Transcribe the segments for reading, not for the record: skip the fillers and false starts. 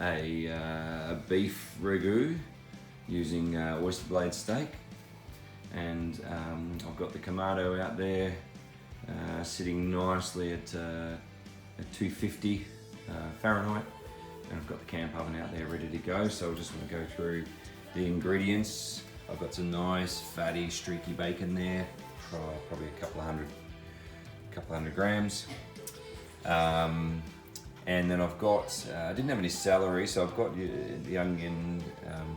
a beef ragout using oyster blade steak, and I've got the Kamado out there sitting nicely at 250 Fahrenheit, and I've got the camp oven out there ready to go. So I just want to go through the ingredients. I've got some nice fatty streaky bacon there, probably a couple of hundred grams. And then I've got, I didn't have any celery, so I've got the onion,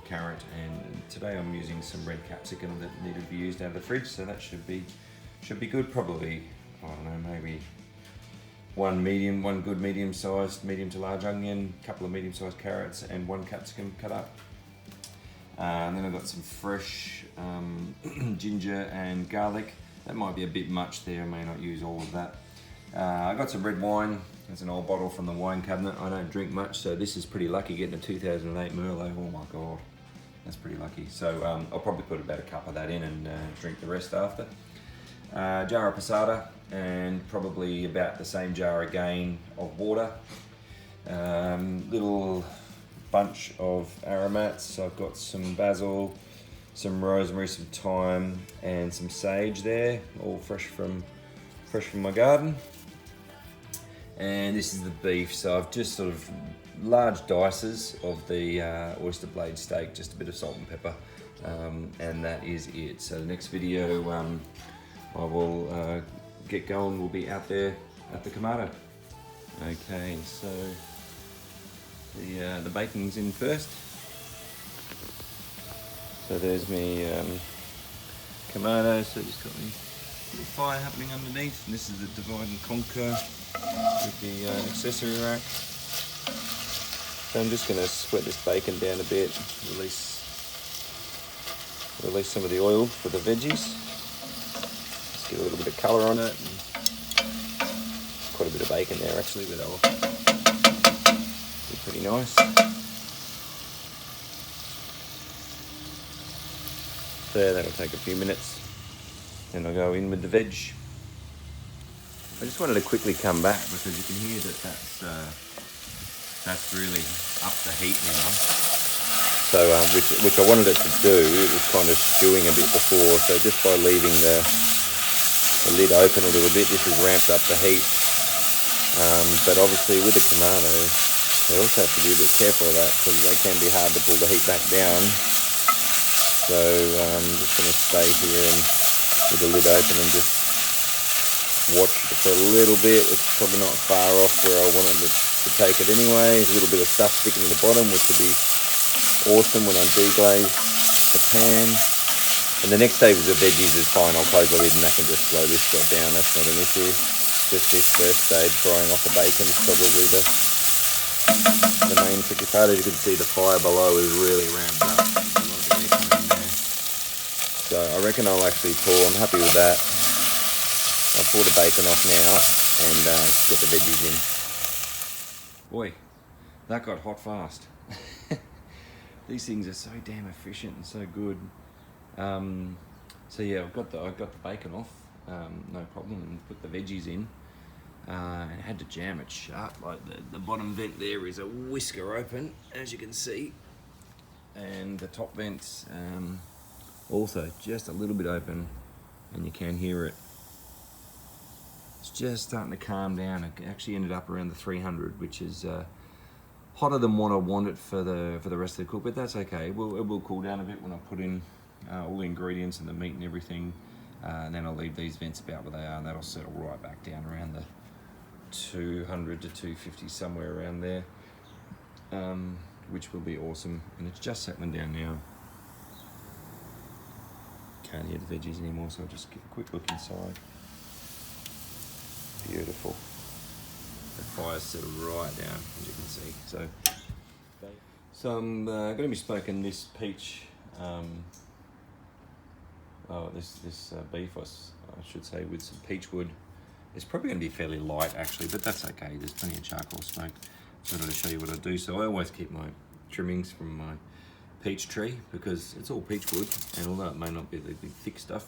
carrot, and today I'm using some red capsicum that needed to be used out of the fridge, so that should be good. Probably, I don't know, maybe one good medium to large onion, a couple of medium-sized carrots, and one capsicum cut up. And then I've got some fresh ginger and garlic. That might be a bit much there, I may not use all of that. I got some red wine. There's an old bottle from the wine cabinet. I don't drink much, so this is pretty lucky, getting a 2008 Merlot. Oh my God, that's pretty lucky. So I'll probably put about a cup of that in and drink the rest after. Jar of passata, and probably about the same jar again of water. Little bunch of aromats. So I've got some basil, some rosemary, some thyme, and some sage there, all fresh from my garden. And this is the beef, so I've just sort of large dices of the oyster blade steak, just a bit of salt and pepper, and that is it. So the next video I will get going, we'll be out there at the Kamado. Okay, so the bacon's in first. So there's me Kamado, so just got me little fire happening underneath, and this is the divide and conquer with the accessory rack. So I'm just going to sweat this bacon down a bit, release some of the oil for the veggies. Just get a little bit of colour on it. Quite a bit of bacon there actually, but that'll be pretty nice. There, that'll take a few minutes. Then I'll go in with the veg. I just wanted to quickly come back because you can hear that that's really up the heat now. So which I wanted it to do, it was kind of stewing a bit before. So just by leaving the lid open a little bit, this has ramped up the heat. But obviously with the Kamado, they also have to be a bit careful of that because they can be hard to pull the heat back down. So I'm just going to stay here and with the lid open and just watch it for a little bit. It's probably not far off where I wanted it to take it anyway. There's a little bit of stuff sticking to the bottom, which will be awesome when I deglaze the pan. And the next stage of the veggies is fine. I'll close the lid and I can just slow this job down. That's not an issue. Just this first stage, frying off the bacon, is probably the main tricky part. As you can see, the fire below is really ramped up. So I reckon I'll actually pour. I'm happy with that. I'll pour the bacon off now and get the veggies in. Boy, that got hot fast. These things are so damn efficient and so good. So yeah, I've got the bacon off, no problem, and put the veggies in. And I had to jam it shut. Like the bottom vent there is a whisker open, as you can see, and the top vents. Also just a little bit open, and you can hear it. It's just starting to calm down. It actually ended up around the 300, which is hotter than what I wanted for the rest of the cook, but that's okay. It will cool down a bit when I put in all the ingredients and the meat and everything, and then I'll leave these vents about where they are, and that'll settle right back down around the 200 to 250, somewhere around there, which will be awesome. And it's just settling down now. Can't hear the veggies anymore, so I'll just get a quick look inside. Beautiful. The fire's settled right down, as you can see. So I'm going to be smoking this peach, this beef, I should say, with some peach wood. It's probably going to be fairly light actually, but that's okay. There's plenty of charcoal smoke. So I'm going to show you what I do. So I always keep my trimmings from my peach tree because it's all peach wood, and although it may not be the big thick stuff,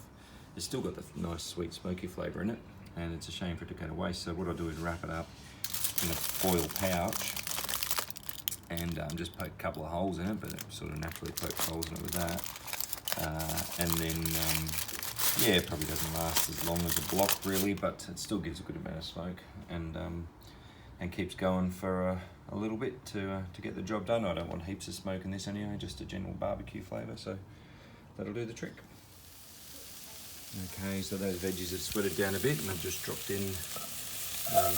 it's still got the nice sweet smoky flavour in it, and it's a shame for it to go to waste. So what I do is wrap it up in a foil pouch and just poke a couple of holes in it, but it sort of naturally pokes holes in it with that. And then, yeah, it probably doesn't last as long as a block really, but it still gives a good amount of smoke, and keeps going for a little bit to get the job done. I don't want heaps of smoke in this anyway, just a general barbecue flavour, so that'll do the trick. Okay, so those veggies have sweated down a bit, and I've just dropped in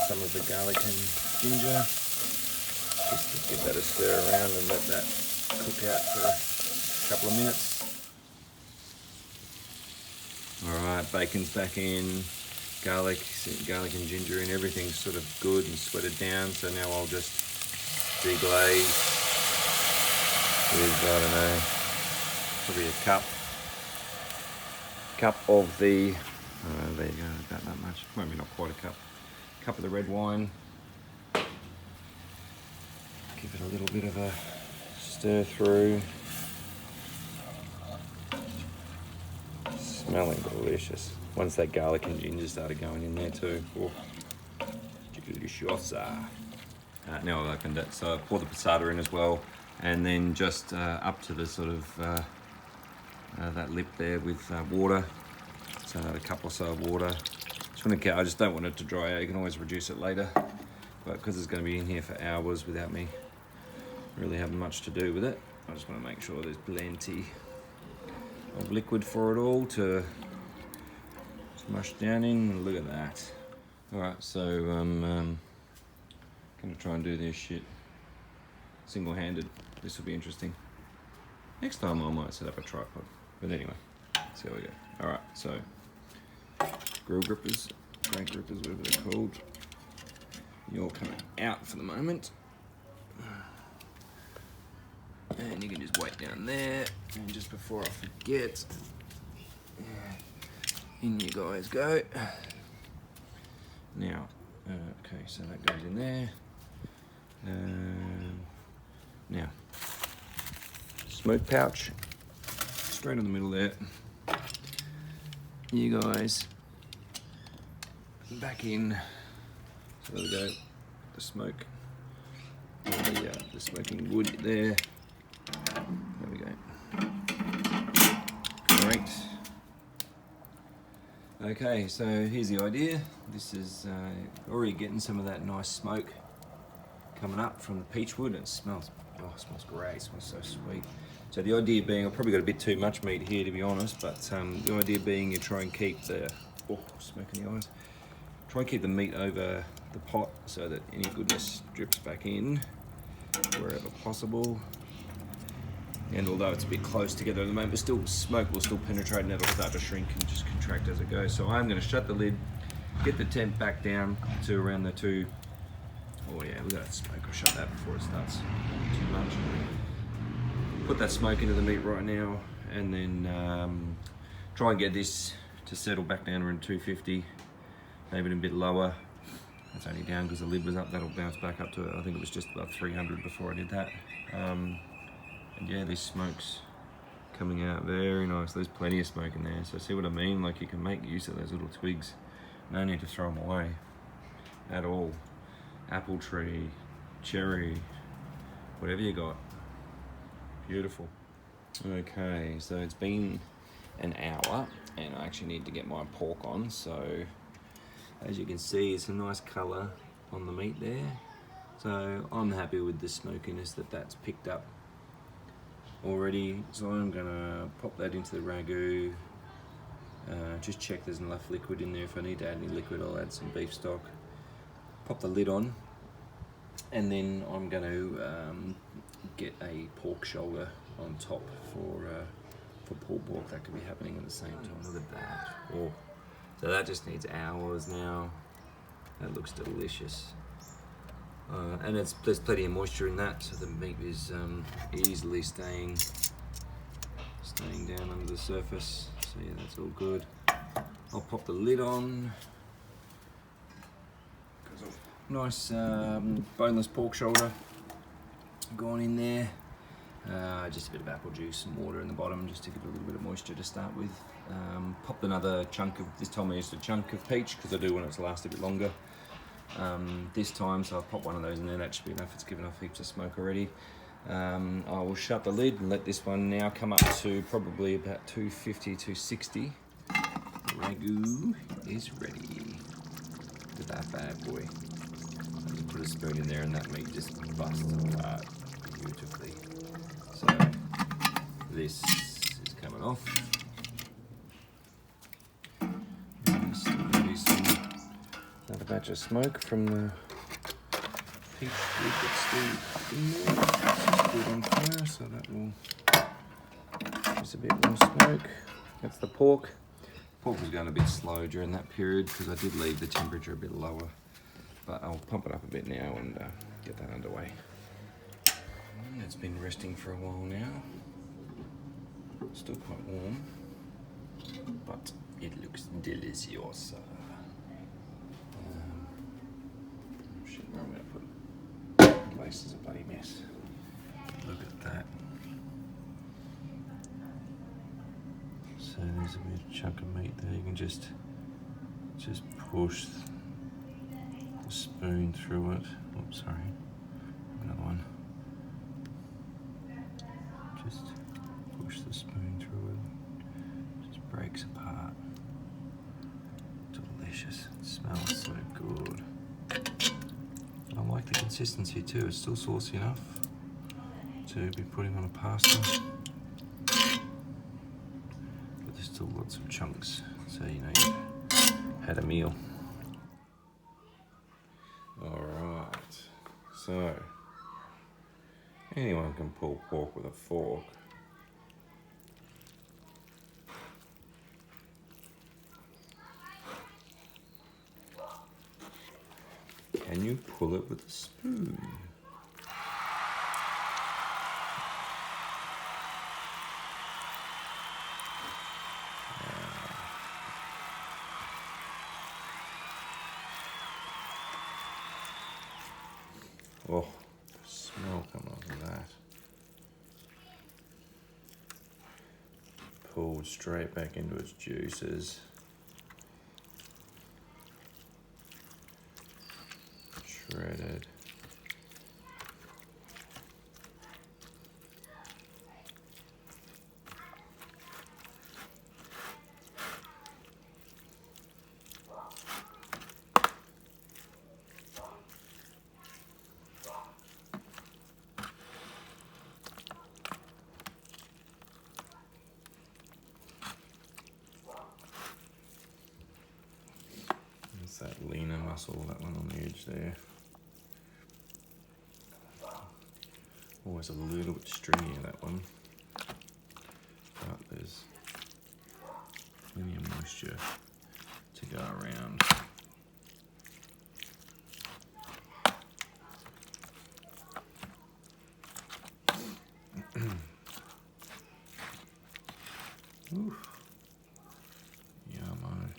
some of the garlic and ginger, just to give that a stir around and let that cook out for a couple of minutes. Alright, bacon's back in, garlic and ginger in, everything's sort of good and sweated down, so now I'll just deglaze with, I don't know, probably a cup of the, there you go, about that much, maybe not quite a cup of the red wine. Give it a little bit of a stir through. Smelling delicious. Once that garlic and ginger started going in there too. Oh, delicious. Now I've opened it, so I pour the passata in as well, and then just up to the sort of that lip there with water. So a cup or so of water. I just don't want it to dry out. You can always reduce it later, but because it's going to be in here for hours without me really having much to do with it, I just want to make sure there's plenty of liquid for it all to smush down in. Look at that. Alright, so I'm going to try and do this shit single-handed. This will be interesting. Next time I might set up a tripod, but anyway, see how we go. Alright, so grill grippers, crank grippers, whatever they're called. You're coming out for the moment. And you can just wait down there. And just before I forget, in you guys go. Now, okay, so that goes in there. Now, smoke pouch, straight in the middle there. You guys back in. So there we go. The smoke, the smoking wood there. There we go. Great. Okay, so here's the idea. This is already getting some of that nice smoke coming up from the peach wood. It smells, it smells great. It smells so sweet. So the idea being, I've probably got a bit too much meat here to be honest, but the idea being you try and keep the, smoke in the eyes. Try and keep the meat over the pot so that any goodness drips back in wherever possible. And although it's a bit close together at the moment, but still smoke will still penetrate and it'll start to shrink and just contract as it goes. So I'm going to shut the lid, get the temp back down to around the 2. Oh yeah, look at that smoke. I'll shut that before it starts too much. Put that smoke into the meat right now, and then try and get this to settle back down around 250, maybe a bit lower. It's only down because the lid was up. That'll bounce back up to, I think it was just about 300 before I did that. And yeah, this smoke's coming out very nice. There's plenty of smoke in there. So see what I mean? Like you can make use of those little twigs. No need to throw them away at all. Apple tree, cherry, whatever you got. Beautiful. Okay, so it's been an hour and I actually need to get my pork on. So as you can see, it's a nice color on the meat there. So I'm happy with the smokiness that's picked up already. So I'm gonna pop that into the ragu. Just check there's enough liquid in there. If I need to add any liquid, I'll add some beef stock. Pop the lid on, and then I'm going to get a pork shoulder on top for pulled pork. That could be happening at the same time. Look at that. Oh, so that just needs hours now. That looks delicious. And there's plenty of moisture in that, so the meat is easily staying down under the surface. So yeah, that's all good. I'll pop the lid on. Nice boneless pork shoulder gone in there. Just a bit of apple juice and water in the bottom just to give it a little bit of moisture to start with. Popped another chunk of, this time I used a chunk of peach because I do want it to last a bit longer. this time, so I'll pop one of those in there. That should be enough. It's given off heaps of smoke already. I will shut the lid and let this one now come up to probably about 250, 260. Ragu is ready. Look at that bad boy. I just put a spoon in there and that meat just busts apart beautifully. So this is coming off. Another batch of smoke from the peach wood that's still in there. It's good on fire, so that will just a bit more smoke. That's the pork. Pork was going a bit slow during that period because I did leave the temperature a bit lower, but I'll pump it up a bit now and get that underway. It's been resting for a while now. Still quite warm, but it looks delicious. Shit, where I'm going to put it? The place is a bloody mess. Look at that. So there's a bit of chunk of meat there. You can just push the spoon through it. Oops, sorry. Another one. Just push the spoon through it. Just breaks apart. Delicious. It smells so good. I like the consistency too. It's still saucy enough to be putting on a pasta. There's still lots of chunks, so you know you've had a meal. Alright, so anyone can pull pork with a fork. Can you pull it with a spoon? Oh, the smell coming off of that. Pulled straight back into its juices. Shredded. It's that leaner muscle, that one on the edge there. Always a little bit stringy, that one. But there's plenty of moisture to go around. Oof. Yummo.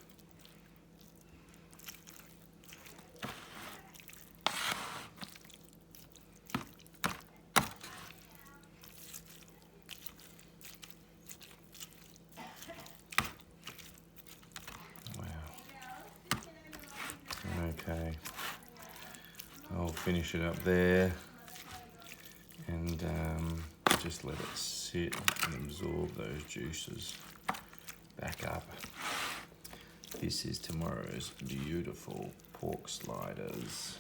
Okay, I'll finish it up there and just let it sit and absorb those juices back up. This is tomorrow's beautiful pork sliders.